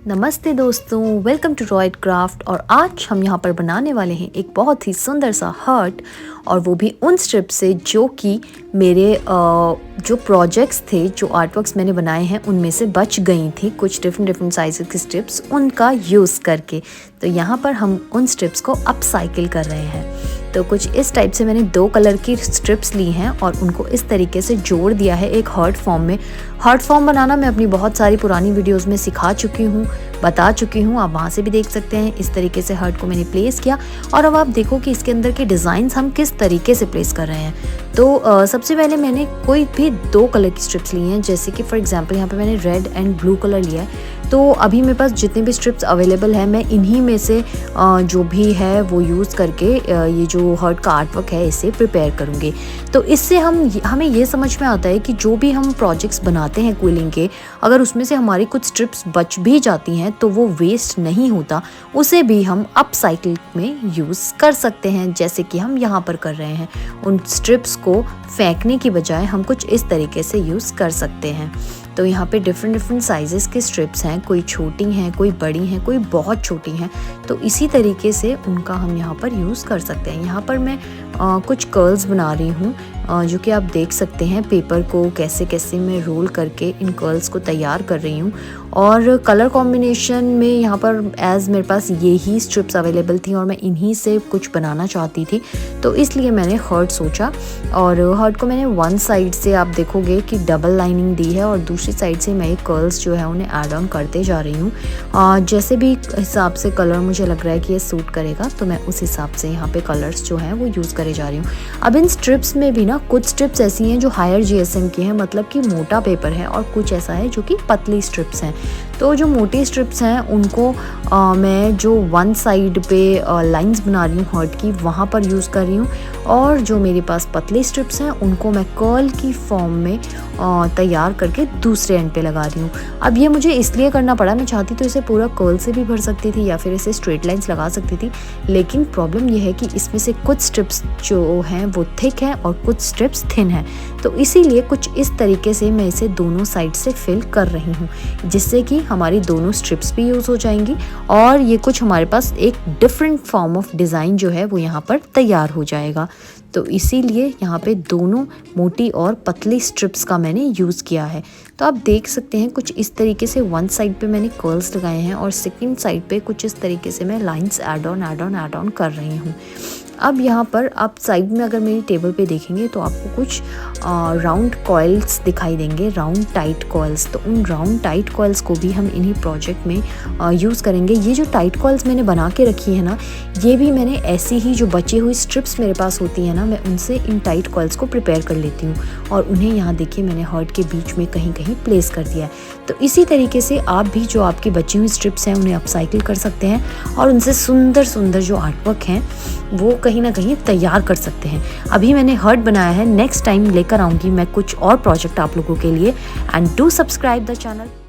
नमस्ते दोस्तों, welcome to रॉयड craft. और आज हम यहाँ पर बनाने वाले हैं एक बहुत ही सुंदर सा हर्ट, और वो भी उन स्ट्रिप से जो कि मेरे जो प्रोजेक्ट्स थे, जो आर्टवर्क्स मैंने बनाए हैं उनमें से बच गई थी कुछ डिफरेंट साइज़ की स्ट्रिप्स, उनका यूज़ करके। तो यहाँ पर हम उन स्ट्रिप्स को अपसाइकिल कर रहे हैं। तो कुछ इस टाइप से मैंने 2 कलर की स्ट्रिप्स ली हैं और उनको इस तरीके से जोड़ दिया है एक हर्ट फॉर्म में। हर्ट फॉर्म बनाना मैं अपनी बहुत सारी पुरानी वीडियोस में सिखा चुकी हूँ, बता चुकी हूँ, आप वहाँ से भी देख सकते हैं। इस तरीके से हर्ट को मैंने प्लेस किया और अब आप देखो कि इसके अंदर के डिज़ाइंस हम किस तरीके से प्लेस कर रहे हैं। तो सबसे पहले मैंने कोई भी 2 कलर की स्ट्रिप्स ली हैं, जैसे कि फॉर एग्जांपल यहाँ पे मैंने रेड एंड ब्लू कलर लिया है। तो अभी मेरे पास जितने भी स्ट्रिप्स अवेलेबल है, मैं इन्हीं में से जो भी है वो यूज़ करके ये जो हर्ट का आर्टवर्क है इसे प्रिपेयर करूँगी। तो इससे हमें ये समझ में आता है कि जो भी हम प्रोजेक्ट्स बनाते हैं क्विलिंग के, अगर उसमें से हमारी कुछ स्ट्रिप्स बच भी जाती हैं तो वो वेस्ट नहीं होता, उसे भी हम अपसाइकिल में यूज़ कर सकते हैं, जैसे कि हम यहाँ पर कर रहे हैं। उन स्ट्रिप्स को फेंकने की बजाय हम कुछ इस तरीके से यूज़ कर सकते हैं। तो यहाँ पे डिफरेंट साइजेस के स्ट्रिप्स हैं, कोई छोटी हैं, कोई बड़ी हैं, कोई बहुत छोटी हैं। तो इसी तरीके से उनका हम यहाँ पर यूज़ कर सकते हैं। यहाँ पर मैं कुछ कर्ल्स बना रही हूँ, जो कि आप देख सकते हैं पेपर को कैसे कैसे मैं रोल करके इन कर्ल्स को तैयार कर रही हूँ। और कलर कॉम्बिनेशन में यहाँ पर एज मेरे पास यही स्ट्रिप्स अवेलेबल थी और मैं इन्हीं से कुछ बनाना चाहती थी, तो इसलिए मैंने हर्ट सोचा। और हर्ट को मैंने वन साइड से आप देखोगे कि डबल लाइनिंग दी है और दूसरी साइड से मैं कर्ल्स जो है उन्हें ऐड ऑन करते जा रही हूँ। जैसे भी हिसाब से कलर मुझे लग रहा है कि ये सूट करेगा, तो मैं उस हिसाब से यहाँ पे कलर्स जो हैं वो यूज़ करे जा रही हूँ। अब इन स्ट्रिप्स में भी ना कुछ स्ट्रिप्स ऐसी हैं जो हायर जीएसएम की हैं, मतलब कि मोटा पेपर है, और कुछ ऐसा है जो कि पतली स्ट्रिप्स हैं। तो जो मोटी स्ट्रिप्स हैं उनको मैं जो वन साइड पे लाइंस बना रही हूँ हर्ट की, वहाँ पर यूज़ कर रही हूँ, और जो मेरे पास पतली स्ट्रिप्स हैं उनको मैं कर्ल की फॉर्म में तैयार करके दूसरे एंड पे लगा रही हूँ। अब ये मुझे इसलिए करना पड़ा, मैं चाहती तो इसे पूरा कर्ल से भी भर सकती थी या फिर इसे स्ट्रेट लाइंस लगा सकती थी, लेकिन प्रॉब्लम ये है कि इसमें से कुछ स्ट्रिप्स जो हैं वो थिक हैं और कुछ स्ट्रिप्स थिन हैं। तो इसीलिए कुछ इस तरीके से मैं इसे दोनों साइड से फिल कर रही हूँ, जिससे कि हमारी दोनों स्ट्रिप्स भी यूज़ हो जाएंगी और ये कुछ हमारे पास एक डिफरेंट फॉर्म ऑफ डिज़ाइन जो है वो यहाँ पर तैयार हो जाएगा। तो इसीलिए यहाँ पे दोनों मोटी और पतली स्ट्रिप्स का मैंने यूज़ किया है। तो आप देख सकते हैं कुछ इस तरीके से वन साइड पे मैंने कर्ल्स लगाए हैं और सेकंड साइड पे कुछ इस तरीके से मैं लाइंस ऐड ऑन कर रही हूँ। अब यहाँ पर आप साइड में अगर मेरी टेबल पे देखेंगे तो आपको कुछ राउंड कॉइल्स दिखाई देंगे, राउंड टाइट कॉइल्स। तो उन राउंड टाइट कॉइल्स को भी हम इन्हीं प्रोजेक्ट में यूज़ करेंगे। ये जो टाइट कॉइल्स मैंने बना के रखी है ना, ये भी मैंने ऐसी ही जो बची हुई स्ट्रिप्स मेरे पास होती है ना, मैं उनसे इन टाइट कॉइल्स को प्रिपेयर कर लेती हूँ और उन्हें यहाँ देखिए मैंने हर्ट के बीच में कहीं कहीं प्लेस कर दिया है। तो इसी तरीके से आप भी जो आपकी बची हुई स्ट्रिप्स हैं उन्हें अपसाइकिल कर सकते हैं और उनसे सुंदर सुंदर जो आर्टवर्क हैं वो कहीं ना कहीं तैयार कर सकते हैं। अभी मैंने हर्ट बनाया है, नेक्स्ट टाइम लेकर आऊँगी मैं कुछ और प्रोजेक्ट आप लोगों के लिए। And do subscribe the channel.